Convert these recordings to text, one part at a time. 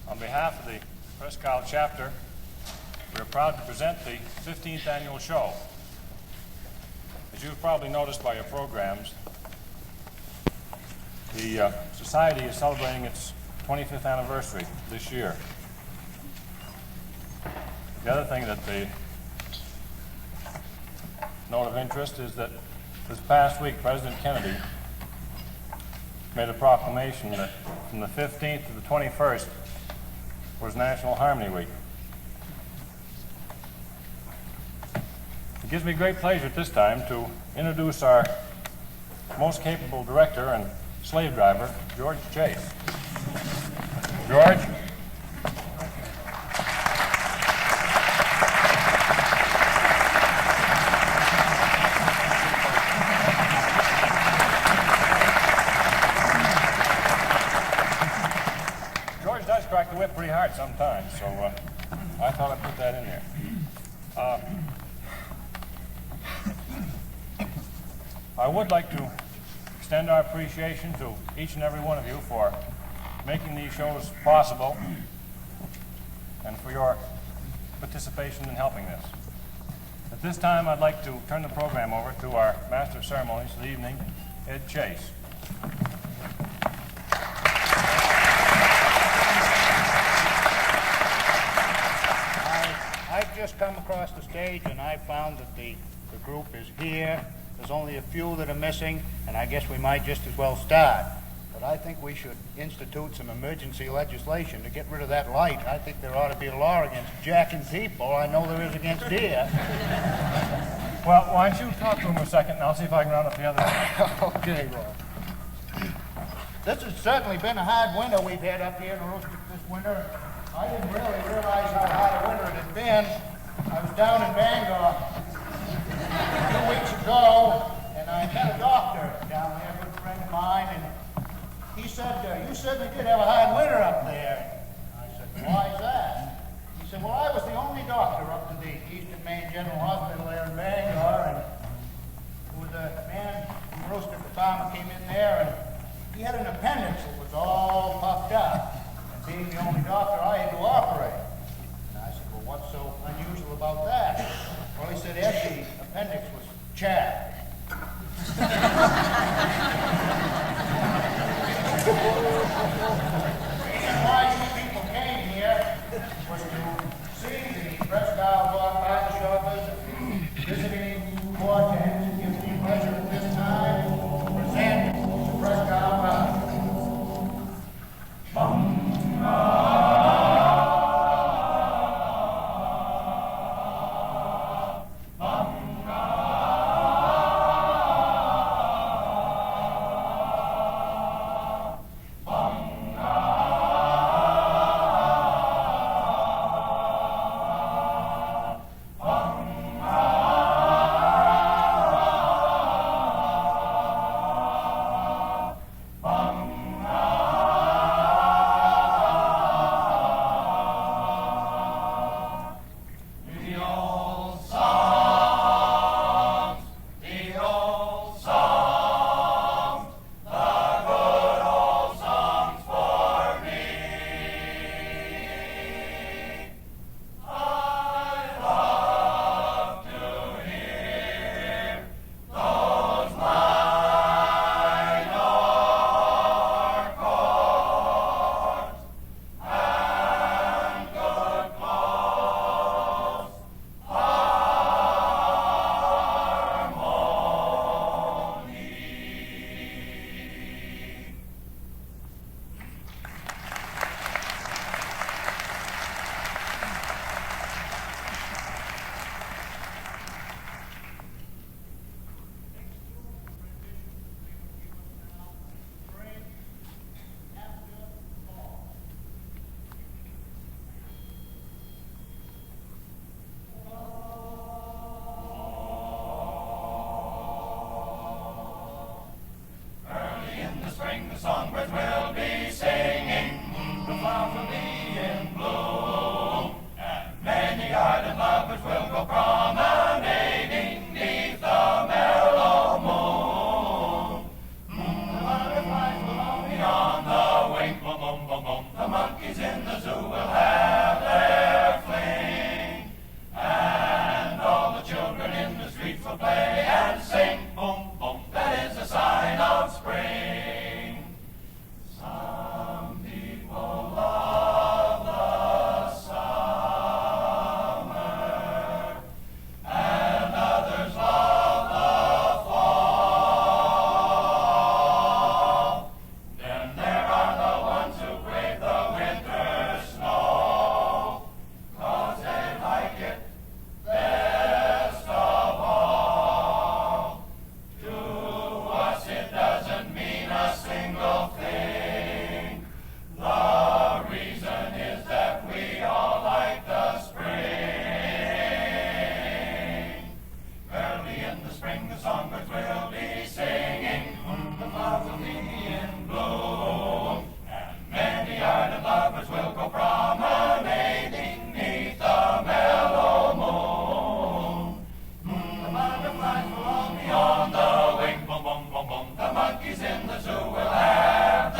On behalf of the Presque Isle chapter, we are proud to present the 15th annual show. As you've probably noticed by your programs, the Society is celebrating its 25th anniversary this year. The other thing that the note of interest is that this past week, President Kennedy made a proclamation that from the 15th to the 21st was National Harmony Week. It gives me great pleasure at this time to introduce our most capable director and slave driver, George Chase. George? George does crack the whip pretty hard sometimes, so I thought I'd put that in there. I would like to extend our appreciation to each and every one of you for making these shows possible and for your participation in helping this. At this time, I'd like to turn the program over to our Master of Ceremonies for the evening, Ed Chase. I've just come across the stage and I found that the group is here. There's only a few that are missing, and I guess we might just as well start. But I think we should institute some emergency legislation to get rid of that light. I think there ought to be a law against jacking people. I know there is against deer. Well, why don't you talk to him a second, and I'll see if I can round up the other. Okay, Rob. This has certainly been a hard winter we've had up here in Aroostook this winter. I didn't really realize how hard a winter it had been. I was down in Bangor 2 weeks ago, and I met a doctor down there, a good friend of mine, and he said, you certainly did have a hard winter up there. I said, why is that? He said, well, I was the only doctor up in the Eastern Maine General Hospital there in Bangor, and there was a man from Aroostook, the farmer, came in there, and he had an appendix that was all puffed up. And being the only doctor, I had to operate. And I said, well, what's so unusual about that? Well, he said, Ed, the appendix was chapped. The reason why you people came here was to see the Presque Isle Barbershoppers visiting quartet. It gives me pleasure at this time to present the Presque Isle Barbershoppers. songbirds will be singing, the flowers will be in bloom, and many ardent lovers will go promenading neath the mellow moon. The butterflies will all be on the wing, boom, boom, boom, boom, the monkeys in the zoo. single thing. The reason is that we all like the spring. Early in the spring the songbirds will be singing, the flowers will be in bloom, and many ardent lovers will go promenading neath the mellow moon. The butterflies will all be on the wing, boom, boom, boom, boom. The monkeys in the zoo will have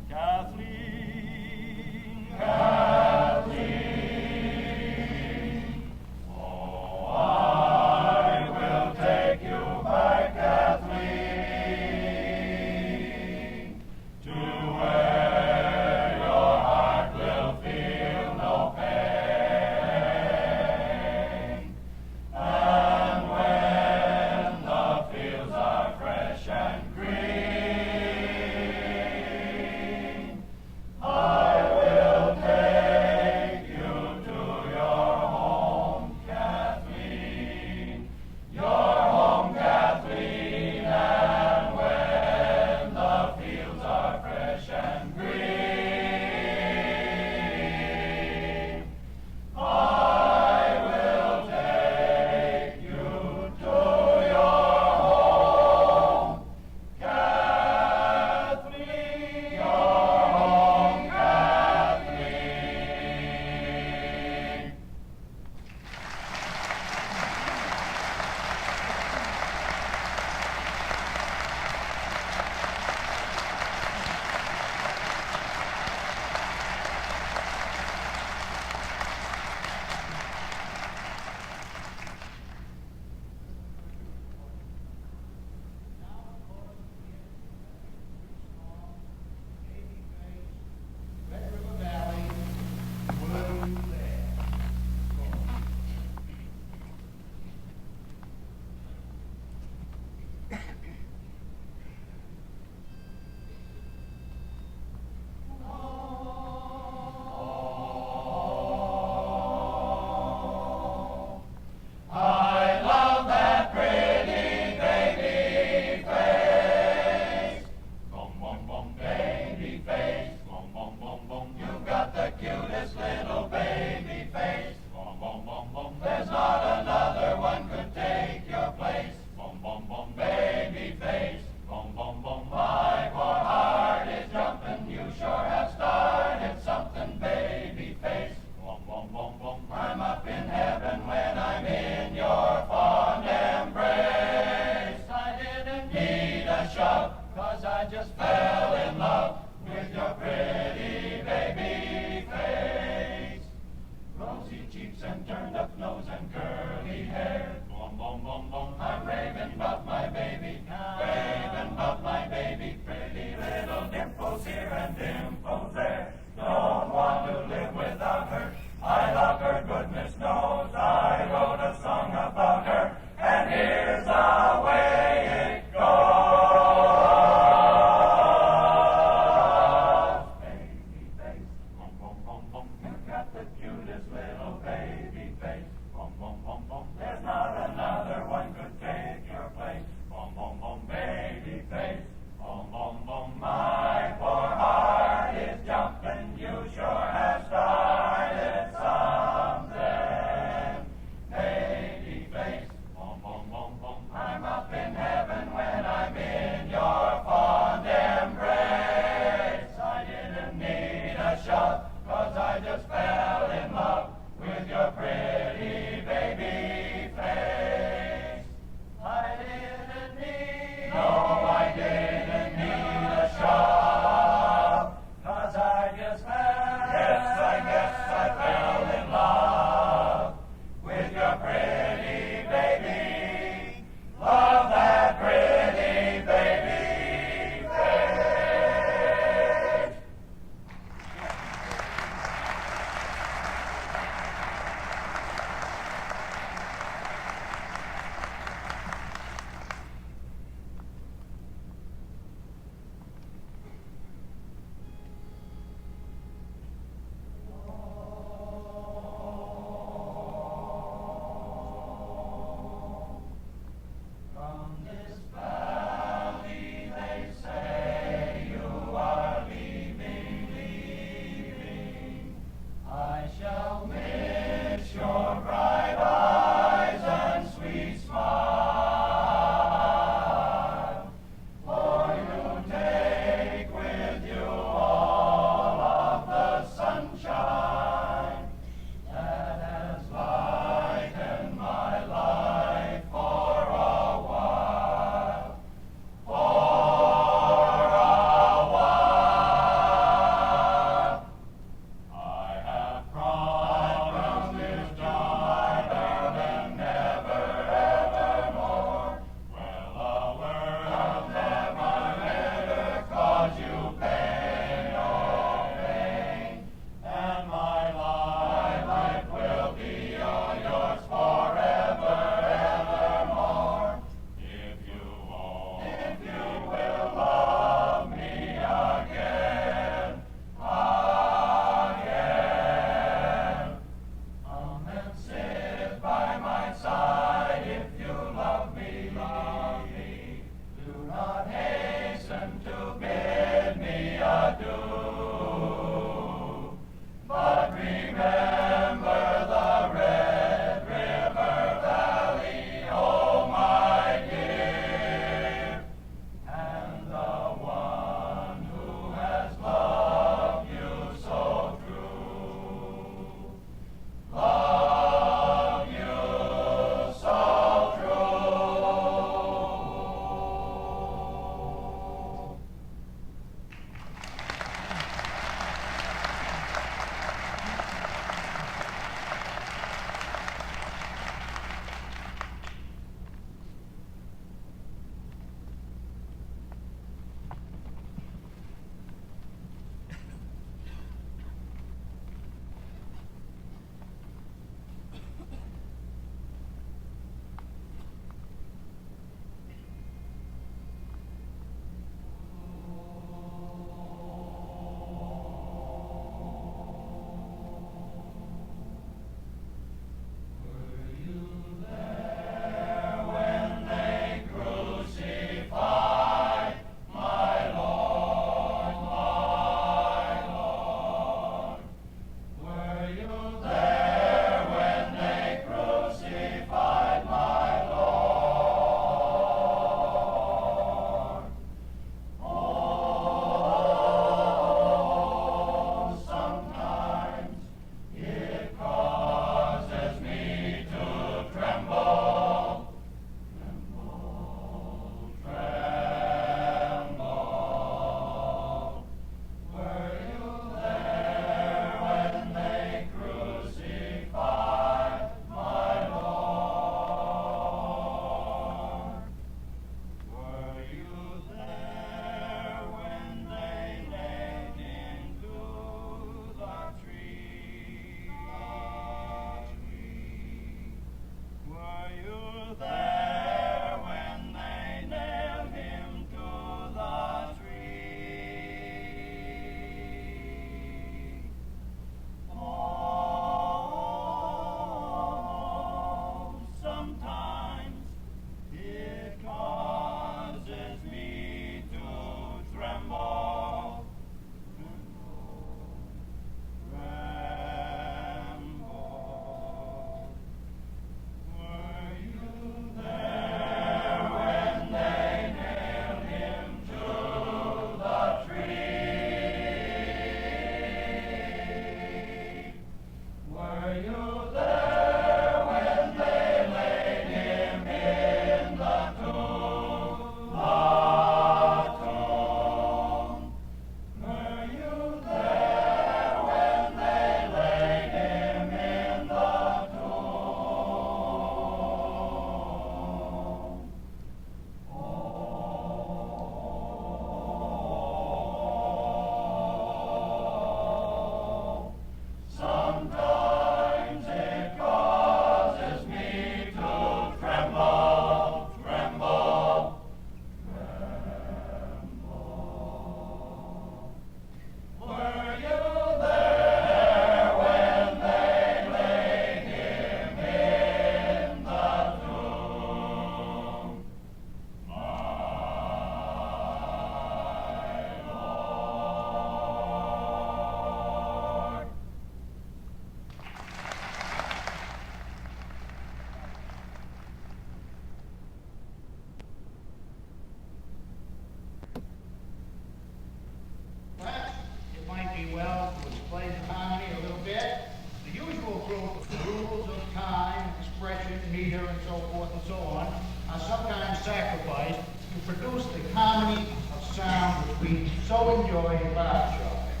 we so enjoy barbershopping.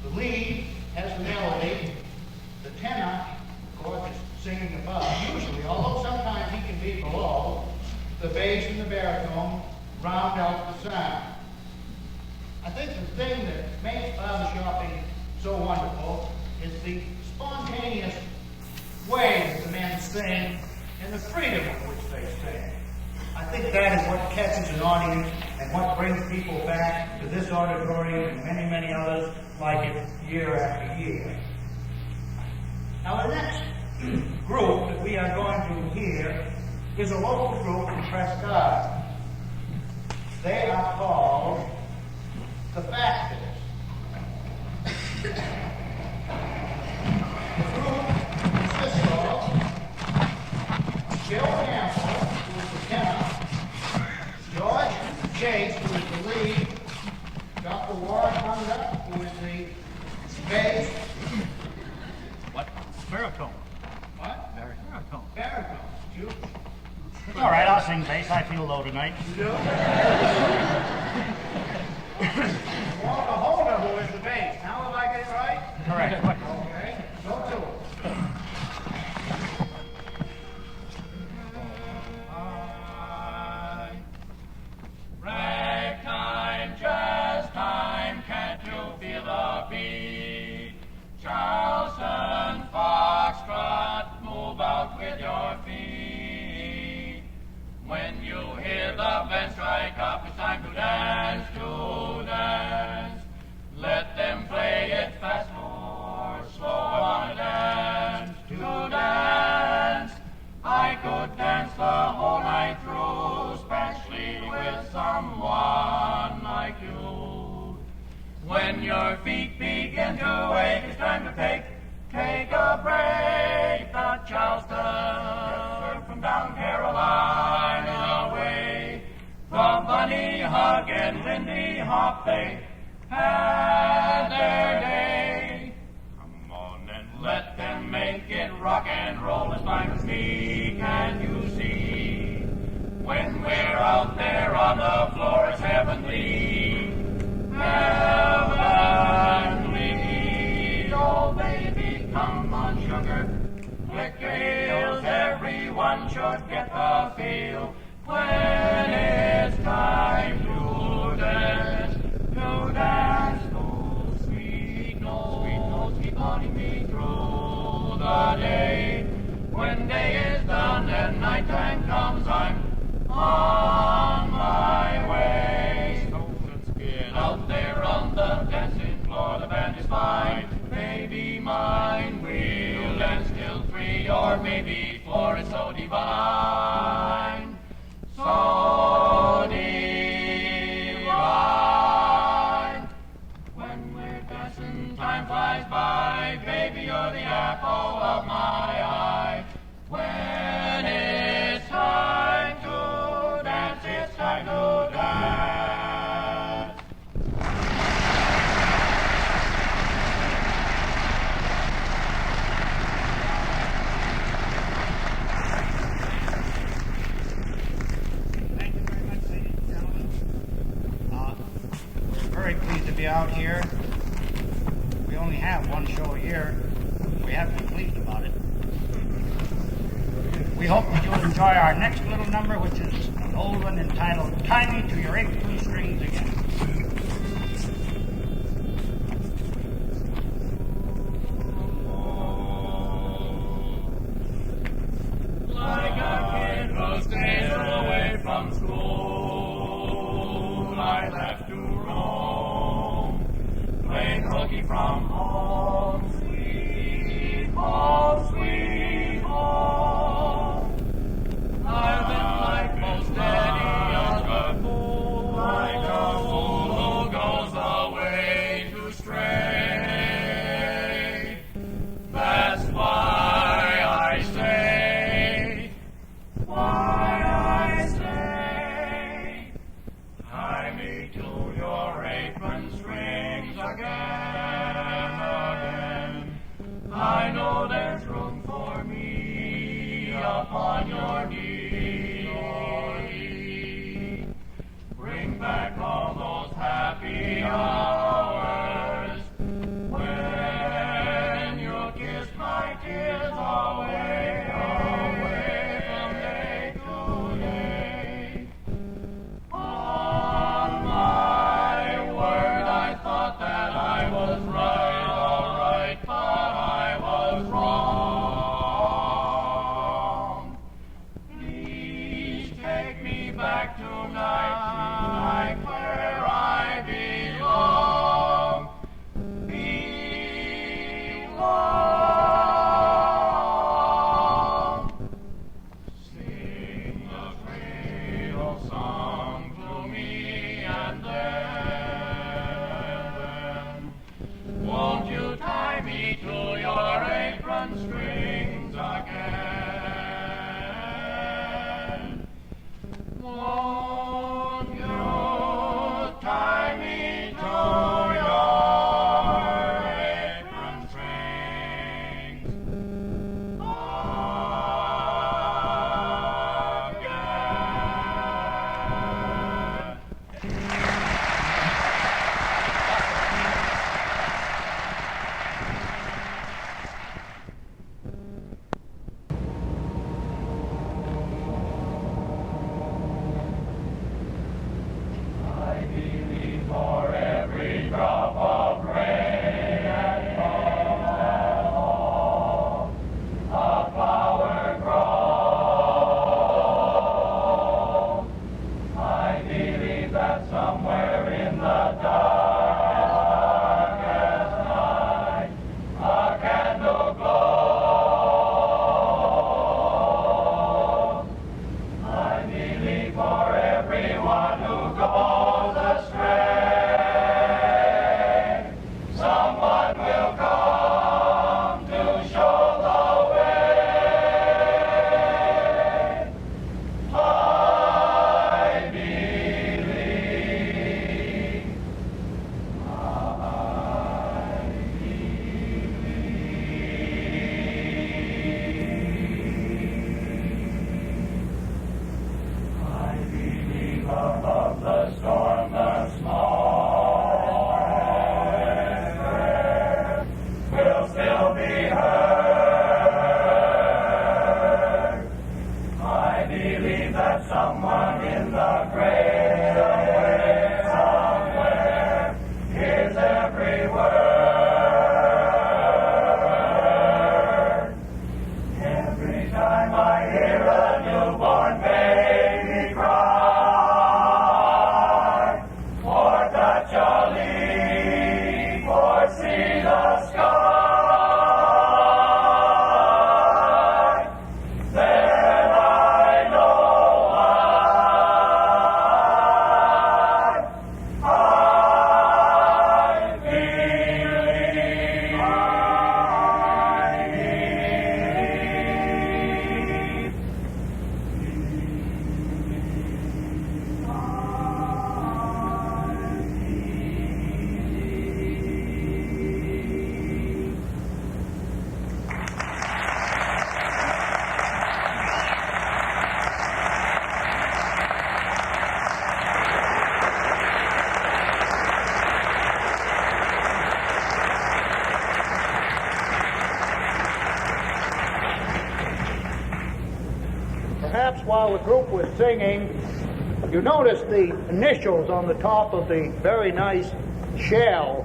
The lead has the melody, the tenor, of course, is singing above, usually, although sometimes he can be below. The bass and the baritone round out the sound. I think the thing that makes barbershopping so wonderful is the spontaneous way that the men sing and the freedom with which they sing. I think that is what catches an audience and what brings people back to this auditorium and many, many others like it year after year. Now the next group that we are going to hear is a local group from Presque Isle. They are called the Factors. The group consists of Bill Campbell, who is the tenor, George Chase, who is the lead, Dr. Warren Hunter, who is the bass. What? Baritone. What? Baritone. Baritone. You? It's all right, I'll sing bass. I feel low tonight. You do? Walter Holder, who is the bass. Now have I got it right? Correct. Okay, go to it. Ragtime, jazz time, can't you feel the beat? Charleston, foxtrot, move out with your feet. When you hear the band strike up, it's time to dance, to dance. Let them play it fast or slow, I wanna dance, to dance. I could dance the whole night through, especially with someone like you. When your feet begin to ache, it's time to take a break. The Charleston from down Carolina way. The Bunny Hug and Lindy Hop, they had their day. Come on and let them make it rock and roll as fine as me, can you see? When we're out there on the floor, it's heavenly, heavenly. Oh baby, come on sugar, click your heels, everyone should get the feel. When it's time to dance, those sweet notes keep haunting me through the day. When day is done and nighttime comes, I'm on my way. So let's get out there on the dancing floor, the band is fine, baby mine. We'll dance till 3 or maybe 4, it's so divine, so divine. When we're dancing, time flies by, baby, you're the apple of my eye. When it's time to dance, it's time to dance. Thank you very much, ladies and gentlemen. We're very pleased to be out here. We only have one show a year. We have to be pleased about it. We hope that you'll enjoy our next little number, which is an old one entitled Tie Me to Your 8 Strings Again. Like a kid who stays away from school, I left to roam, playing hooky from home, sweet home, sweet home. I've been like most any other fool, like a fool who goes away to stray. That's why I say, tie me to your apron strings again. back tonight, where I belong. Belong. Sing the cradle song to me, and then won't you tie me to your apron strings again? Won't you tie me to your apron strings again? I believe for every drop of rain and fall, a flower grows. I believe that somewhere in the darkest night, a candle glows. I believe for everyone who goes astray, someone will come to show the way. I believe. I believe above the storm, the smallest prayer will still be heard. I believe that someone in the grave somewhere hears every word. Every time I hear a newborn baby cry, or touch a leaf, or see the sky, then I know I believe. I believe. Perhaps while the group was singing, you noticed the initials on the top of the very nice shell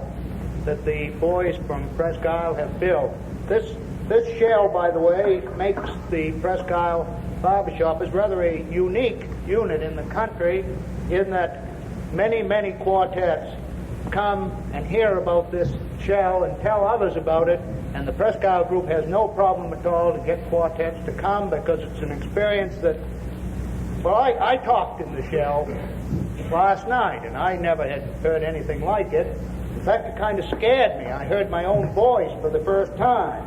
that the boys from Presque Isle have built. This shell, by the way, makes the Presque Isle Barbershoppers rather a unique unit in the country, in that many, many quartets come and hear about this shell and tell others about it, and the Presque Isle group has no problem at all to get quartets to come, because it's an experience that, well, I talked in the shell last night, and I never had heard anything like it. In fact, it kind of scared me. I heard my own voice for the first time.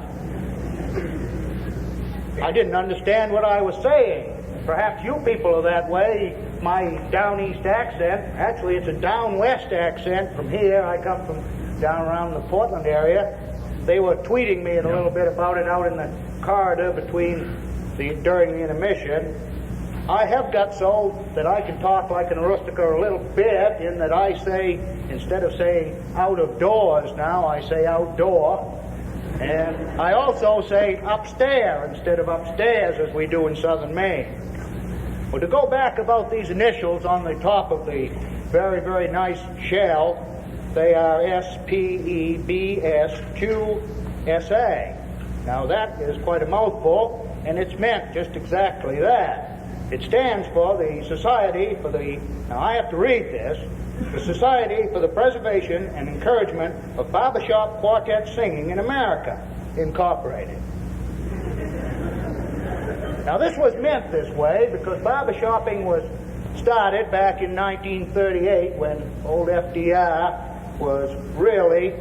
I didn't understand what I was saying. Perhaps you people are that way. My down east accent, actually it's a down west accent from here. I come from down around the Portland area. They were tweeting me a little bit about it out in the corridor during the intermission. I have got so that I can talk like an Aroostook a little bit, in that I say, instead of saying out of doors now, I say outdoor. And I also say upstairs instead of upstairs, as we do in southern Maine. Well, to go back about these initials on the top of the very, very nice shell, they are SPEBSQSA. Now that is quite a mouthful, and it's meant just exactly that. It stands for the Society for the, now I have to read this, the Society for the Preservation and Encouragement of Barbershop Quartet Singing in America, Incorporated. Now this was meant this way because barbershopping was started back in 1938 when old FDR was really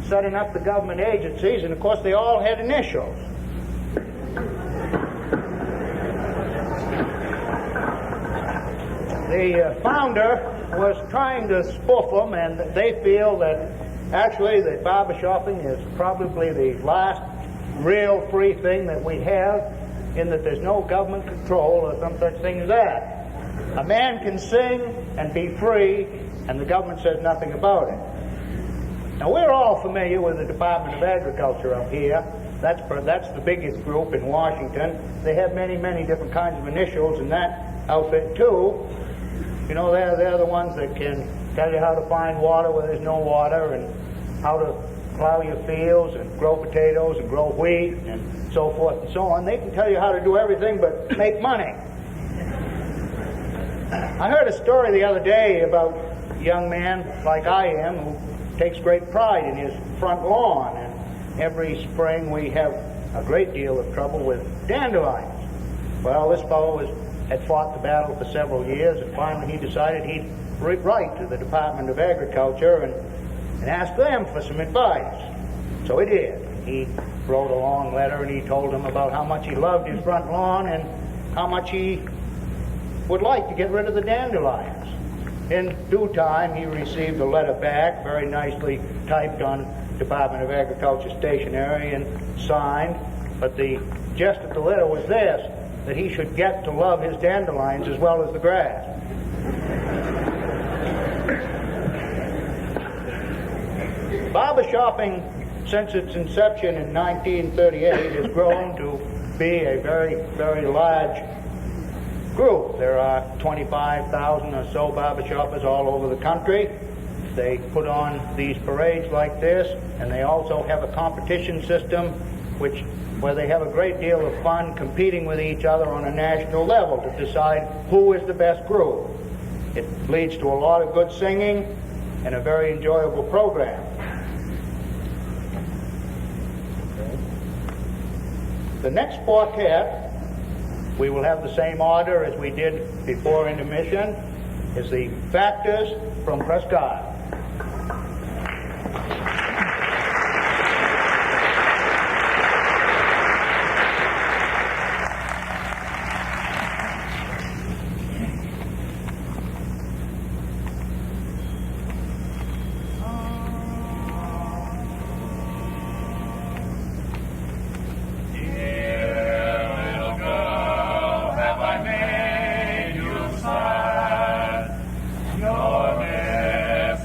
setting up the government agencies, and of course they all had initials. The founder was trying to spoof them, and they feel that actually that barbershopping is probably the last real free thing that we have, in that there's no government control or some such thing as that. A man can sing and be free, and the government says nothing about it. Now we're all familiar with the Department of Agriculture up here. That's the biggest group in Washington. They have many, many different kinds of initials in that outfit too. You know, they're the ones that can tell you how to find water where there's no water, and how to plow your fields and grow potatoes and grow wheat and so forth and so on. They can tell you how to do everything but make money. I heard a story the other day about a young man like I am who takes great pride in his front lawn, and every spring we have a great deal of trouble with dandelions. Well, this fellow had fought the battle for several years, and finally he decided he'd write to the Department of Agriculture and ask them for some advice. So he did. He wrote a long letter, and he told them about how much he loved his front lawn and how much he would like to get rid of the dandelions. In due time, he received a letter back, very nicely typed on Department of Agriculture stationery and signed, but the gist of the letter was this, that he should get to love his dandelions as well as the grass. Barbershopping, since its inception in 1938, has grown to be a very, very large group. There are 25,000 or so barbershoppers all over the country. They put on these parades like this, and they also have a competition system where they have a great deal of fun competing with each other on a national level to decide who is the best group. It leads to a lot of good singing and a very enjoyable program. The next quartet, we will have the same order as we did before intermission, is the Factors from Presque Isle. Your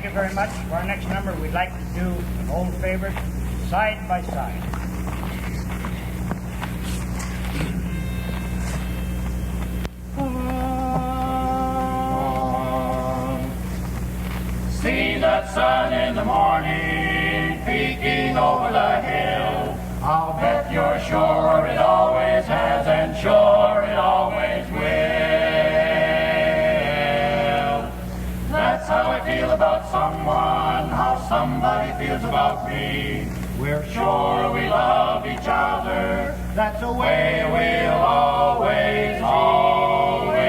you very much. For our next number, we'd like to do an old favorite, Side by Side. See that sun in the morning peeking over the hill. I'll bet you're sure it always has, and sure it always will. That's how I feel about someone, how somebody feels about me. We're sure we love each other. That's the way we'll always, always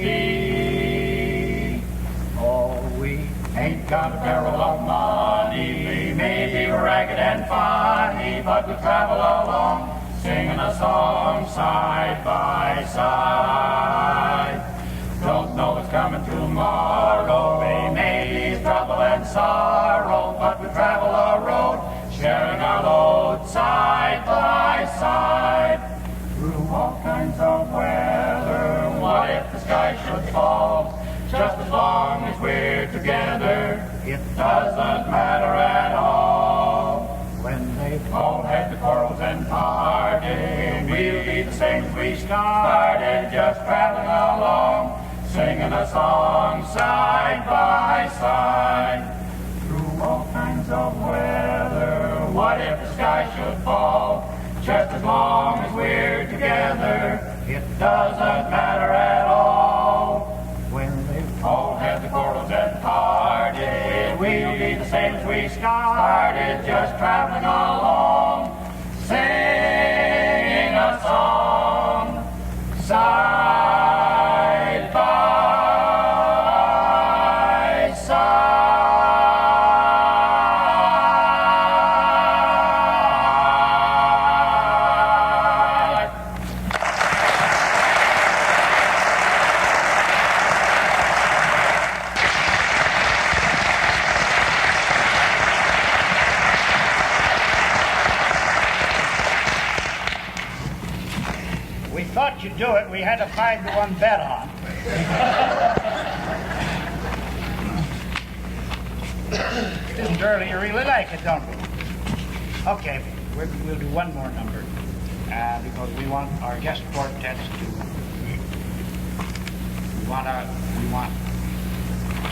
be. Oh, we ain't got a barrel of money. We may be ragged and funny, but we travel along, singing a song side by side. Don't know what's coming tomorrow. We may be trouble and sorrow, but we travel a road, sharing our load side by side. Through all kinds of weather, what if the sky should fall? Just as long as we're together, it doesn't matter at all. When they've all had the quarrels and parted, we'll be the same as we started, just traveling along, singing a song side by side. Through all kinds of weather, what if the sky should fall? Just as long as we're together, it doesn't matter at all. When they've all had the quarrels and parted, we'll be the same as we started, just traveling along, singing a song side by side. We thought you'd do it. We had a 5-to-1 bet on. It isn't early. You really like it, don't we? Okay, we'll do one more number. Because we want our guest quartets to... We want...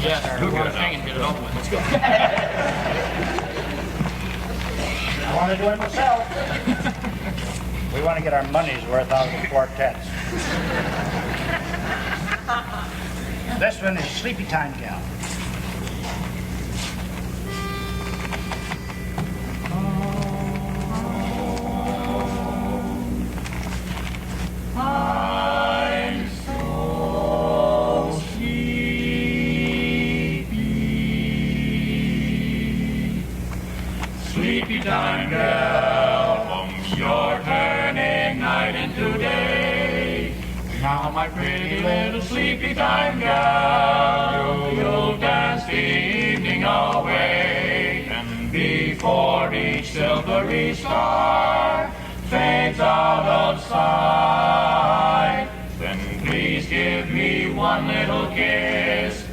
Yes, we want to sing and get it over with. Let's go. I want to do it myself. We want to get our money's worth out of the quartets. This one is Sleepy Time Gal. I'm so sleepy. Sleepy time, gal, you're turning night into day. Now, my pretty little sleepy time gal, you'll dance the evening away. And before each silvery star fades out of sight, then please give me one little kiss,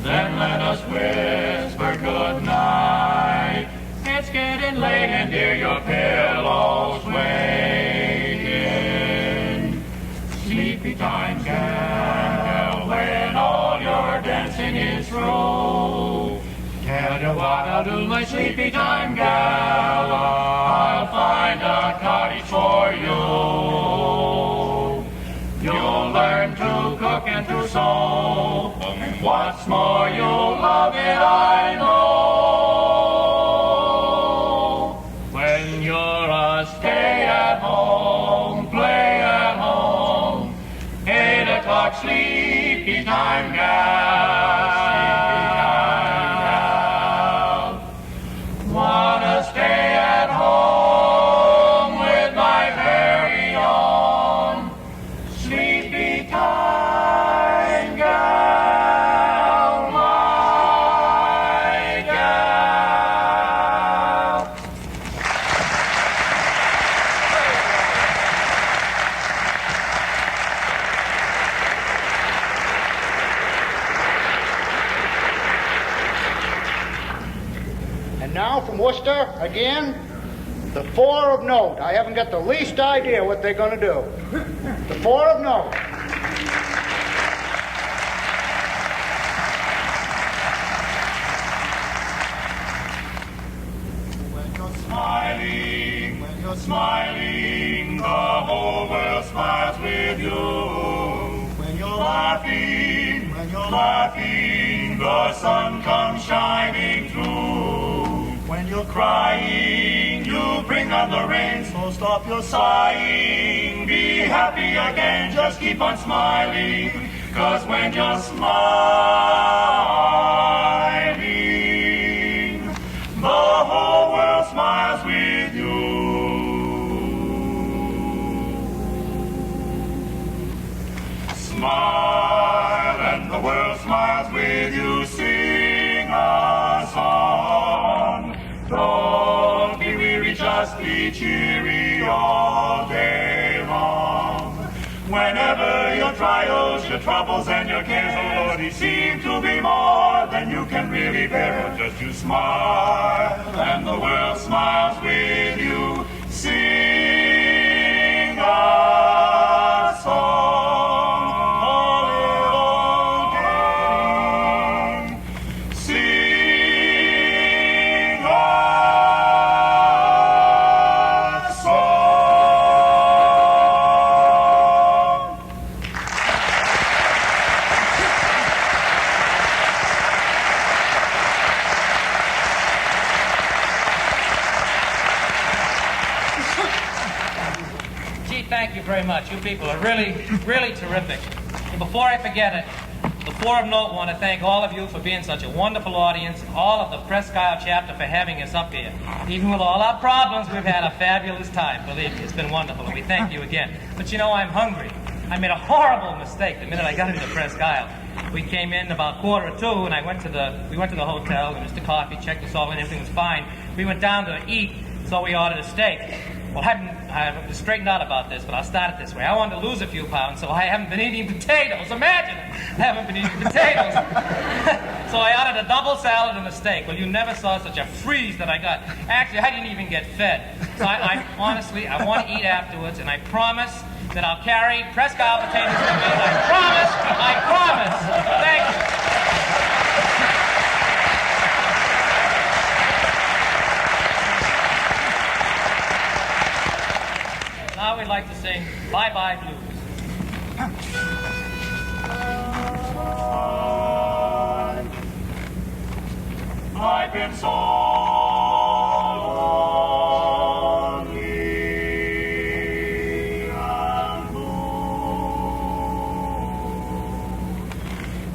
then let us whisper good night. It's getting late and dear, your pillow's waiting. Sleepy time, gal, when all your dancing is through, tell you what I'll do, my sleepy time gal, I'll find a cottage for you. You'll learn to cook and to sew, and what's more, you'll love it, I know. When you're a stay at home, play at home, 8 o'clock sleepy time gal. Wanna stay at home with my very own sleepy time gal, my gal. Worcester, again. The Four of Note. I haven't got the least idea what they're going to do. The Four of Note. When you're smiling, the whole world smiles with you. When you're laughing, the sun comes shining through. When you're crying, you bring on the rain, so stop your sighing. Be happy again, just keep on smiling, 'cause when you're smiling, the whole world smiles with you. Smile and the world smiles with you. Sing a song. Don't be weary, just be cheery all day long. Whenever your trials, your troubles, and your cares, oh Lord, seem to be more than you can really bear, just you smile, and the world smiles with you. Sing a song, a little game. Sing a song. Gee, thank you very much. You people are really, really terrific. And before I forget it, the Four of Note want to thank all of you for being such a wonderful audience, all of the Presque Isle chapter for having us up here. Even with all our problems, we've had a fabulous time. Believe me, it's been wonderful, and we thank you again. But you know, I'm hungry. I made a horrible mistake the minute I got into Presque Isle. We came in about 1:45, and we went to the hotel, and Mr. Coffee checked us all in, everything was fine. We went down to eat, so we ordered a steak. Well, I haven't straightened out about this, but I'll start it this way. I wanted to lose a few pounds, so I haven't been eating potatoes. Imagine it! I haven't been eating potatoes. So I ordered a double salad and a steak. Well, you never saw such a freeze that I got. Actually, I didn't even get fed. So I honestly, I want to eat afterwards, and I promise that I'll carry Presque Isle potatoes with me. I promise. Thank you. Now we'd like to sing Bye Bye Blues. I've been so lonely and blue,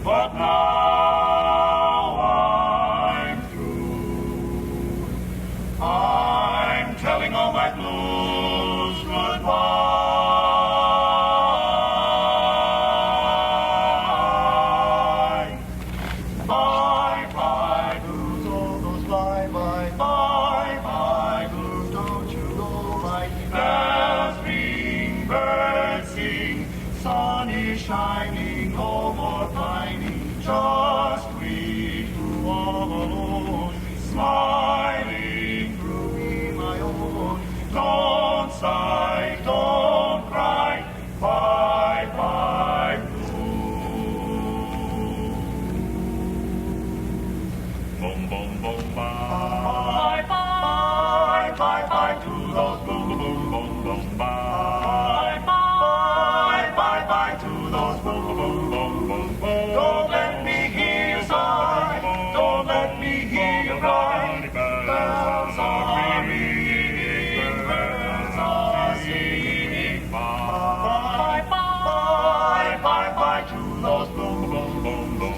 but now I'm through. I'm telling all my blues goodbye. Bye bye blues, all those bye bye blues. Don't you know my bells ring, birds sing, sun is shining, no more pining, just we two all alone, smiling through me my own. Don't sigh, don't cry, bye bye blue. Boom boom boom bye bye bye bye to those boom boom boom boom bye bye bye to those boom boom boom boom boom. Don't let me hear you sigh, don't let me hear you cry. Bells are ringing, birds are singing. Bye bye bye to those boom boom boom boom.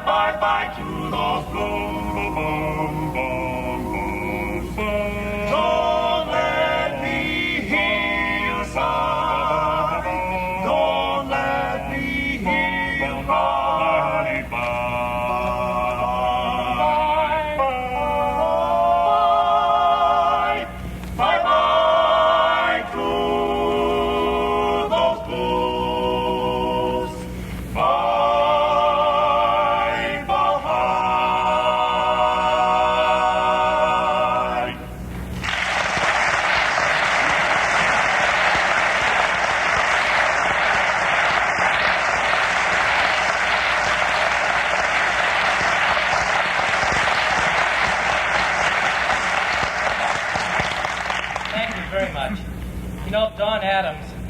Bye bye to those boom boom boom boom boom. Don't let me hear you sigh, don't let me hear you cry. Bye bye to those blues.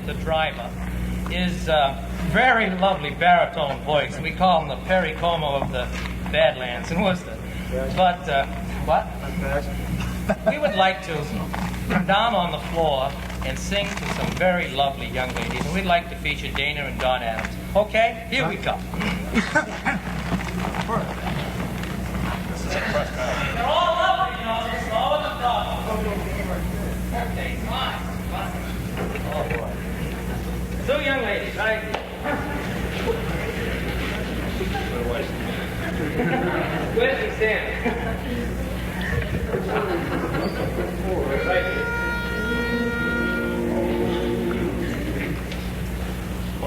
the driver, is a very lovely baritone voice. We call him the Perry Como of the Badlands in Worcester. But, what? We would like to come down on the floor and sing to some very lovely young ladies, and we'd like to feature Dana and Don Adams. Okay? Here we come. This is a Presque Isle. They're all lovely, you know, just all of the dogs. Okay, fine. Oh, boy. Two young ladies, right here. Where's the stand? Right here. I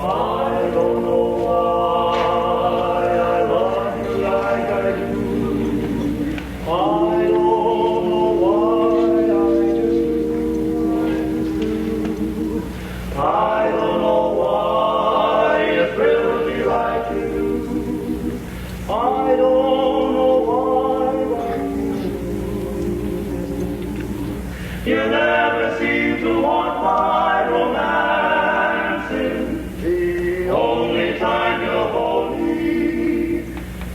don't know why I love you like I do. I don't know why I just do. I don't know why it thrills me like you do. I don't know why you never seem to want my romancing. The only time you hold me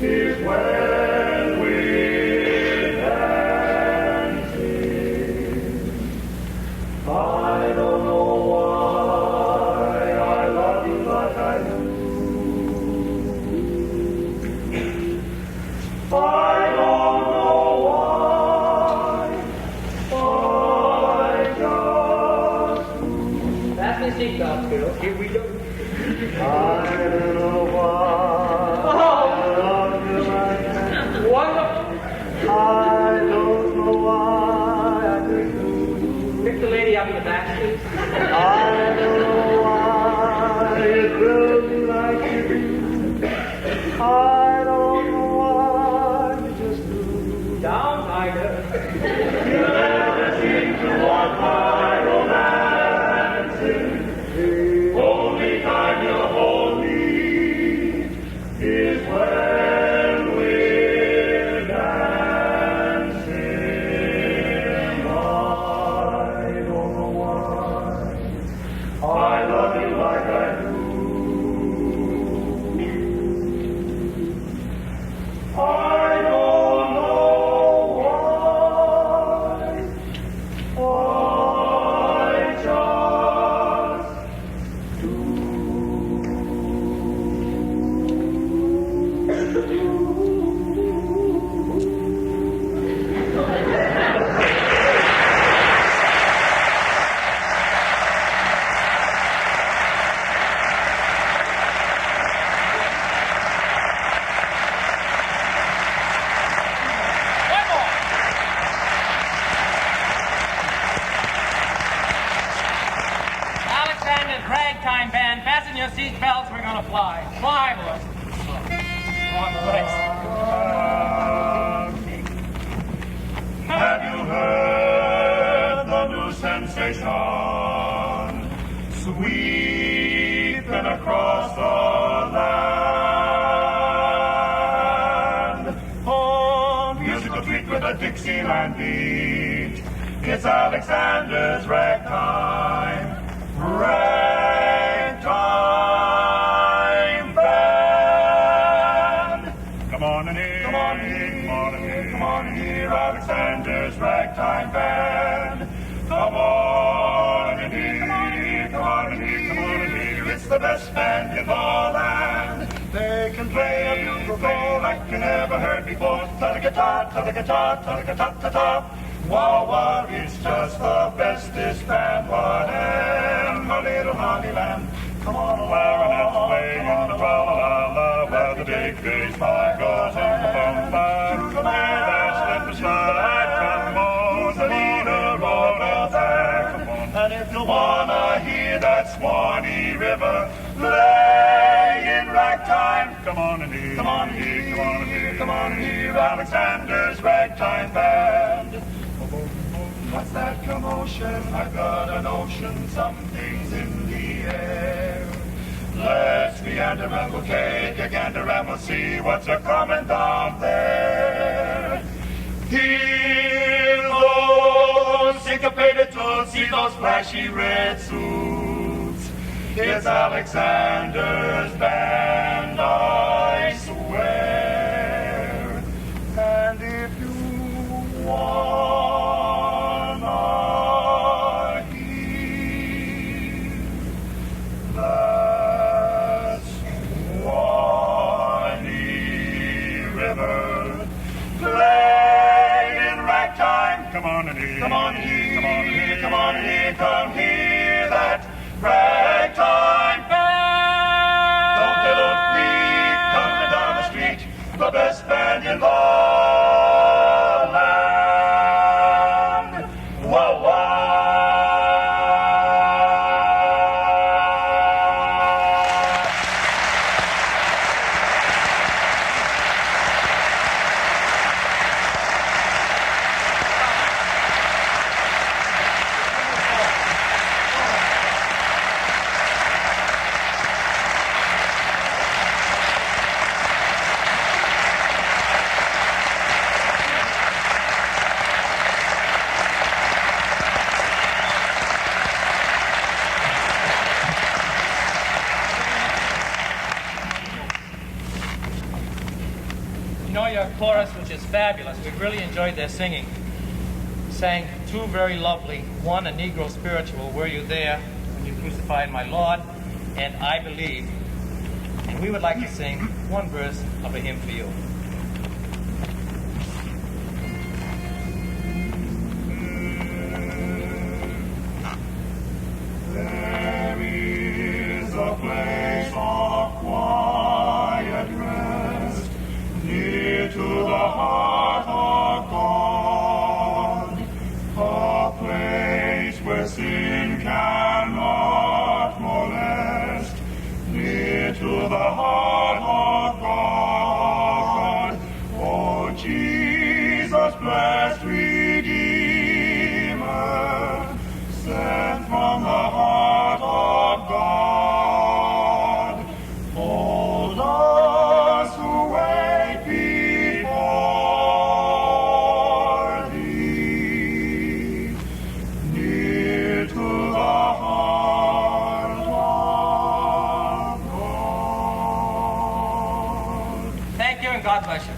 is when we're dancing. I don't know why I love you like I do. I don't know why I just do. That's the seatbelt, girls. Here we go. I don't know why I love you like I do. Wonderful. I don't know why I do. Pick the lady up in the back, please. I don't know why it thrills me like you do. I don't know why you just do. Down, Tiger. You never seem to want my romancing. The only time you hold me is when we're dancing. I don't know why I love you like I do. I don't know why I just One more. Alexander's Ragtime Band, fasten your seat belts, we're gonna fly. Fly, boys. Wrong place. Have you heard the new sensation sweeping across the land? Oh, musical treat with a Dixieland beat. It's Alexander's Ragtime Band. Come on in here, come on in here, come on in here, come on in here, Alexander's Ragtime Band. Come on in here, come on in here, come on in here, come on in here. It's the best band in the land. They can play a bugle like you never heard before. Ta-da-ga-ta, ta-da-ga-ta, ta-da-ga-ta-ta-ta. Wah, wah, it's just the bestest band. What am a little Honeyland? Come on, clarinets playing the tra-la-la-la, where the big bass line goes in the bum-bum. To the man that slip and slide, come on, the leader on the saxophone. And if you wanna hear that Swanee River play in ragtime, come on and hear, come on and hear, come on and hear, come on and hear Alexander's Ragtime Band. What's that commotion? I've got a notion something's in the air. Let's meander and we'll take a gander and we'll see what's a-coming down there. Hear those syncopated tools, see those flashy red suits. It's Alexander's band, I swear. And if you wanna hear that Swanee River played in ragtime, come on and hear, come on and hear, come on and hear, come on and hear, come hear that ragtime band. Don't they look neat coming down the street? The best band in the land. Whoa, whoa. You know your chorus, which is fabulous. We really enjoyed their singing. Sang two very lovely, one a Negro spiritual, Were You There When You Crucified My Lord, and I Believe. And we would like to sing one verse of a hymn for you. There is a place of quiet rest near to the heart of God, a place where sin cannot molest, near to the heart of God. Oh, Jesus, blessed Redeemer, sent from the heart of God, hold us who wait before thee, near to the heart of God. Thank you and God bless you.